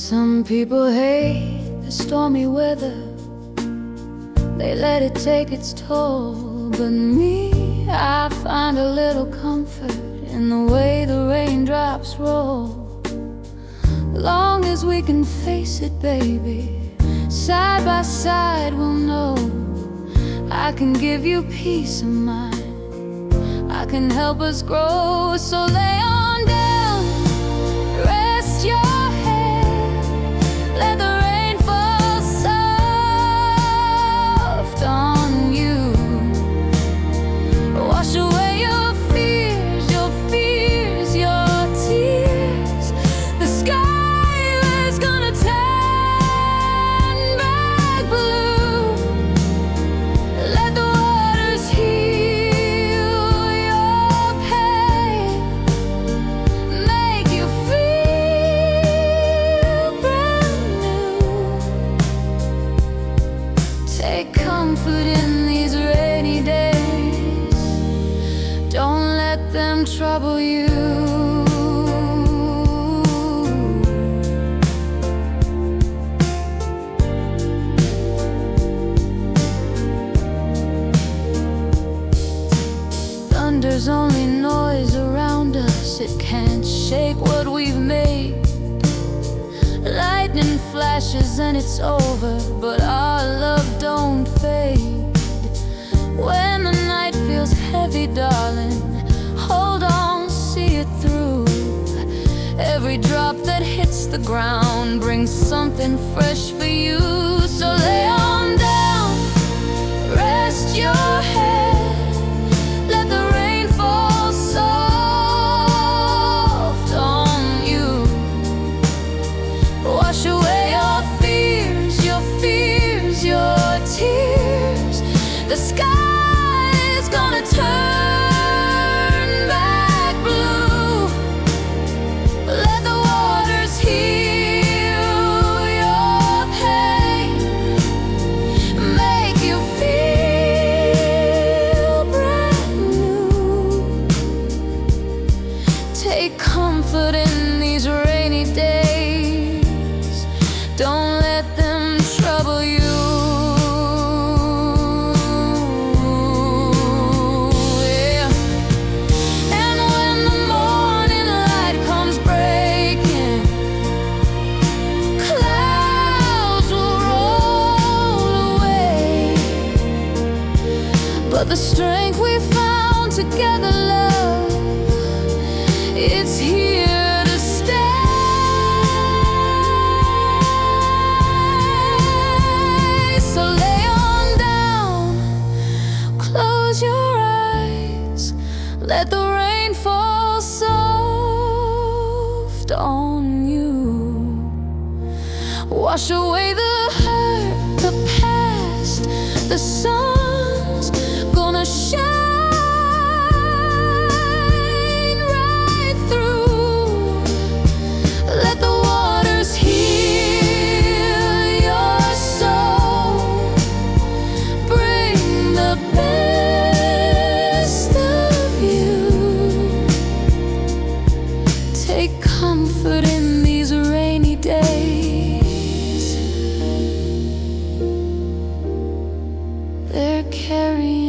Some people hate the stormy weather, they let it take its toll. But me, I find a little comfort in the way the raindrops roll. Long as we can face it, baby, side by side we'll know. I can give you peace of mind, I can help us grow. So lay on down, rest your head, let the rain fall soft on you. Wash away your fears, your fears, your tears. The sky is gonna turn back blue. Let the waters heal your pain, make you feel brand new. Take comfort in these rainy days, don't let them trouble you. Thunder's only noise around us, it can't shake what we've made. Lightning flashes and it's over, but our love don't fade. When the night feels heavy, darling, hold on, see it through. Every drop that hits the ground brings something fresh for you. So lay on down, rest your head, let the rain fall soft on you. Wash away your fears, your fears, your tears. The sky is gonna turn back blue. Let the waters heal your pain, make you feel brand new. Take comfort in these rainy days, don't let them trouble you. Yeah. And when the morning light comes breaking, clouds will roll away. But the strength we found together, love, it's here to stay. So lay on down, close your eyes, let the rain fall soft on you. Wash away the hurt, the past, the sun's gonna shine right through. Let the waters heal your soul, bring the best of you. Take comfort in these rainy days, they're carrying